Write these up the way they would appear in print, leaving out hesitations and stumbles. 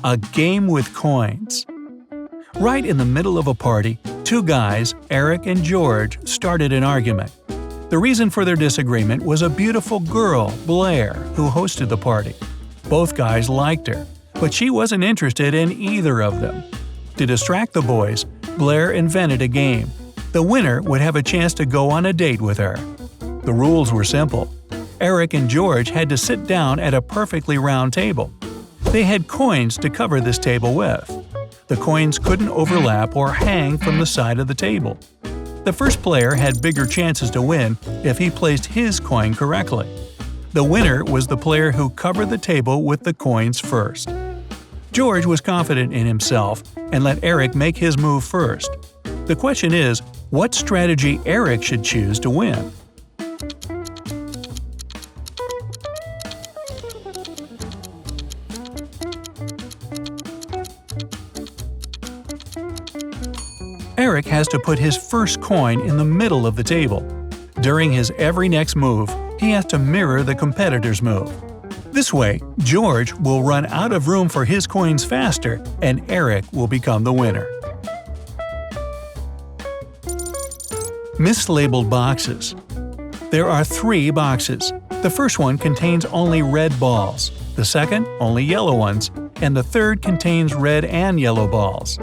A game with coins. Right in the middle of a party, two guys, Eric and George, started an argument. The reason for their disagreement was a beautiful girl, Blair, who hosted the party. Both guys liked her, but she wasn't interested in either of them. To distract the boys, Blair invented a game. The winner would have a chance to go on a date with her. The rules were simple. Eric and George had to sit down at a perfectly round table. They had coins to cover this table with. The coins couldn't overlap or hang from the side of the table. The first player had bigger chances to win if he placed his coin correctly. The winner was the player who covered the table with the coins first. George was confident in himself and let Eric make his move first. The question is, what strategy Eric should choose to win? Eric has to put his first coin in the middle of the table. During his every next move, he has to mirror the competitor's move. This way, George will run out of room for his coins faster and Eric will become the winner. Mislabeled boxes. There are 3 boxes. The first one contains only red balls, the second only yellow ones, and the third contains red and yellow balls.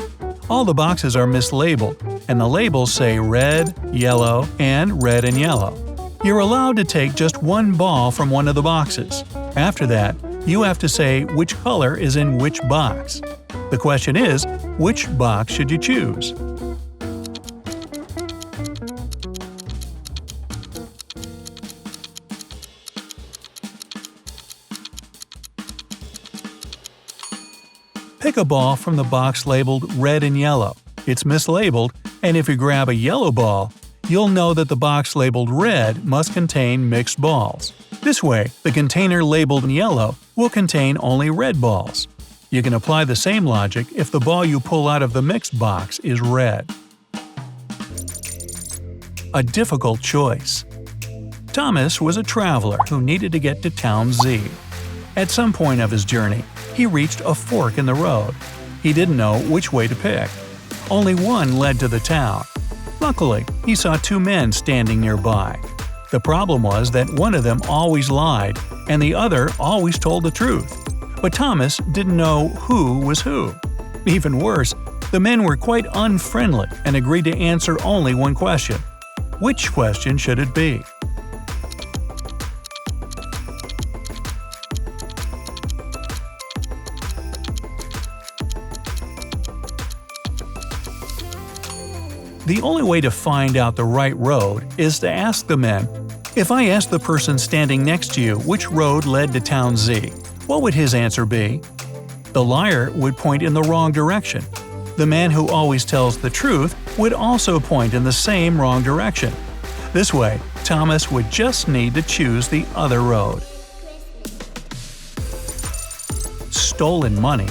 All the boxes are mislabeled, and the labels say red, yellow, and red and yellow. You're allowed to take just one ball from one of the boxes. After that, you have to say which color is in which box. The question is, which box should you choose? Pick a ball from the box labeled red and yellow. It's mislabeled, and if you grab a yellow ball, you'll know that the box labeled red must contain mixed balls. This way, the container labeled yellow will contain only red balls. You can apply the same logic if the ball you pull out of the mixed box is red. A difficult choice. Thomas was a traveler who needed to get to town Z. At some point of his journey, he reached a fork in the road. He didn't know which way to pick. Only one led to the town. Luckily, he saw 2 men standing nearby. The problem was that one of them always lied, and the other always told the truth. But Thomas didn't know who was who. Even worse, the men were quite unfriendly and agreed to answer only one question. Which question should it be? The only way to find out the right road is to ask the men, if I asked the person standing next to you which road led to town Z, what would his answer be? The liar would point in the wrong direction. The man who always tells the truth would also point in the same wrong direction. This way, Thomas would just need to choose the other road. Stolen money.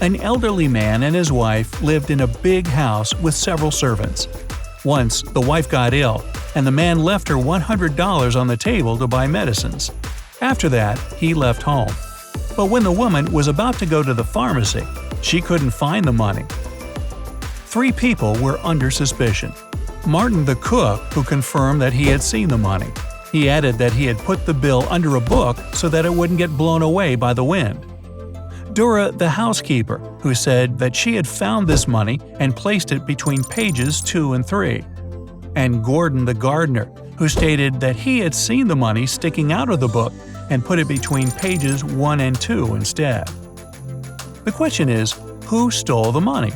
An elderly man and his wife lived in a big house with several servants. Once, the wife got ill, and the man left her $100 on the table to buy medicines. After that, he left home. But when the woman was about to go to the pharmacy, she couldn't find the money. 3 people were under suspicion. Martin the cook, who confirmed that he had seen the money. He added that he had put the bill under a book so that it wouldn't get blown away by the wind. Dora the housekeeper, who said that she had found this money and placed it between pages 2 and 3. And Gordon the gardener, who stated that he had seen the money sticking out of the book and put it between pages 1 and 2 instead. The question is, who stole the money?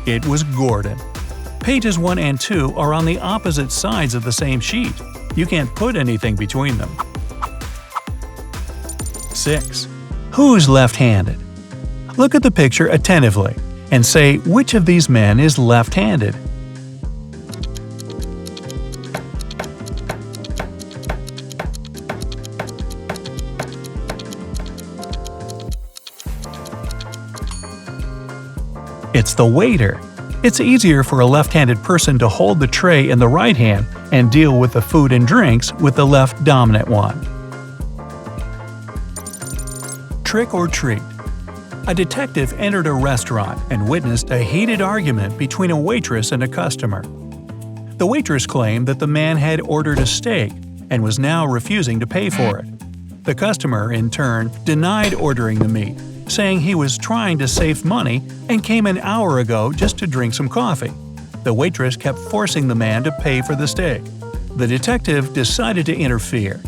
It was Gordon. Pages 1 and 2 are on the opposite sides of the same sheet. You can't put anything between them. 6. Who's left-handed? Look at the picture attentively and say which of these men is left-handed. It's the waiter. It's easier for a left-handed person to hold the tray in the right hand and deal with the food and drinks with the left dominant one. Trick or treat. A detective entered a restaurant and witnessed a heated argument between a waitress and a customer. The waitress claimed that the man had ordered a steak and was now refusing to pay for it. The customer, in turn, denied ordering the meat, saying he was trying to save money and came an hour ago just to drink some coffee. The waitress kept forcing the man to pay for the steak. The detective decided to interfere.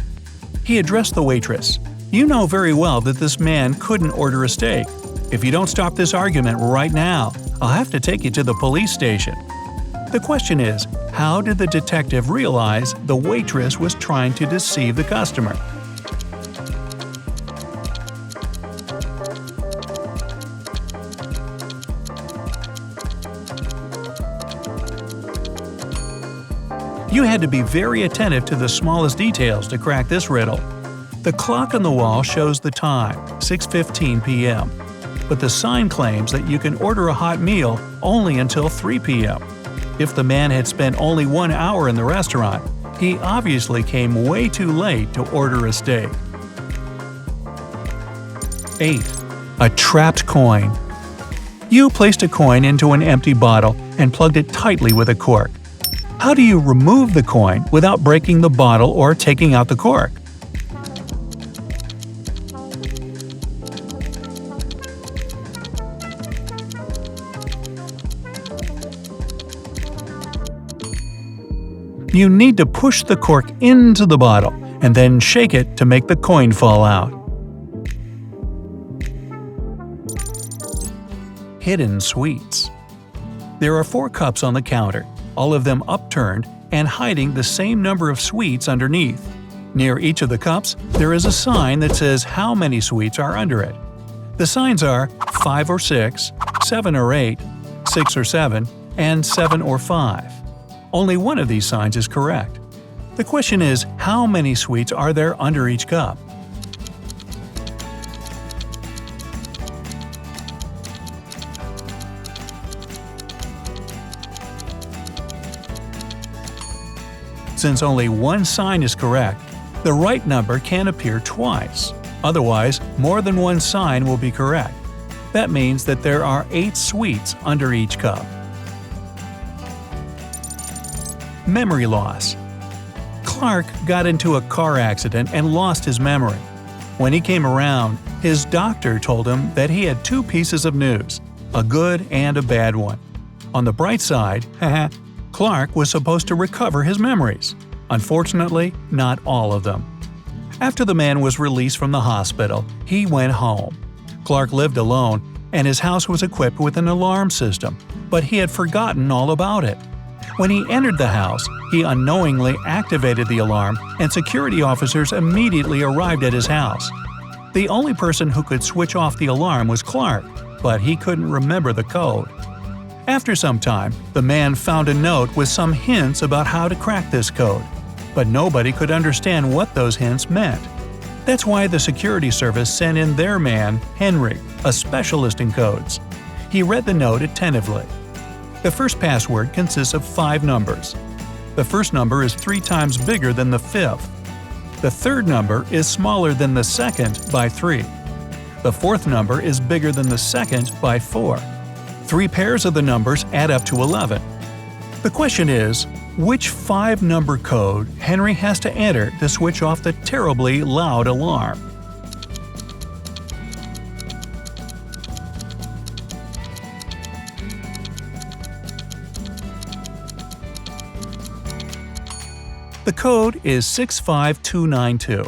He addressed the waitress. "You know very well that this man couldn't order a steak. If you don't stop this argument right now, I'll have to take you to the police station." The question is, how did the detective realize the waitress was trying to deceive the customer? You had to be very attentive to the smallest details to crack this riddle. The clock on the wall shows the time, 6:15 p.m., but the sign claims that you can order a hot meal only until 3 p.m. If the man had spent only 1 hour in the restaurant, he obviously came way too late to order a steak. 8. A trapped coin. You placed a coin into an empty bottle and plugged it tightly with a cork. How do you remove the coin without breaking the bottle or taking out the cork? You need to push the cork into the bottle and then shake it to make the coin fall out. Hidden sweets. There are 4 cups on the counter, all of them upturned and hiding the same number of sweets underneath. Near each of the cups, there is a sign that says how many sweets are under it. The signs are 5 or 6, 7 or 8, 6 or 7, and 7 or 5. Only one of these signs is correct. The question is, how many sweets are there under each cup? Since only one sign is correct, the right number can appear twice. Otherwise, more than one sign will be correct. That means that there are 8 sweets under each cup. Memory loss. Clark got into a car accident and lost his memory. When he came around, his doctor told him that he had 2 pieces of news, a good and a bad one. On the bright side, Clark was supposed to recover his memories. Unfortunately, not all of them. After the man was released from the hospital, he went home. Clark lived alone, and his house was equipped with an alarm system, but he had forgotten all about it. When he entered the house, he unknowingly activated the alarm, and security officers immediately arrived at his house. The only person who could switch off the alarm was Clark, but he couldn't remember the code. After some time, the man found a note with some hints about how to crack this code, but nobody could understand what those hints meant. That's why the security service sent in their man, Henry, a specialist in codes. He read the note attentively. The first password consists of 5 numbers. The first number is 3 times bigger than the 5th. The third number is smaller than the second by 3. The fourth number is bigger than the second by 4. 3 pairs of the numbers add up to 11. The question is, which 5-number code Henry has to enter to switch off the terribly loud alarm? The code is 65292.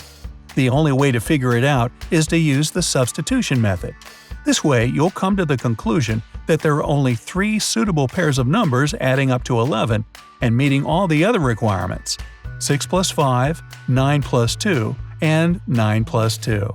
The only way to figure it out is to use the substitution method. This way, you'll come to the conclusion that there are only 3 suitable pairs of numbers adding up to 11 and meeting all the other requirements: 6 plus 5, 9 plus 2, and 9 plus 2.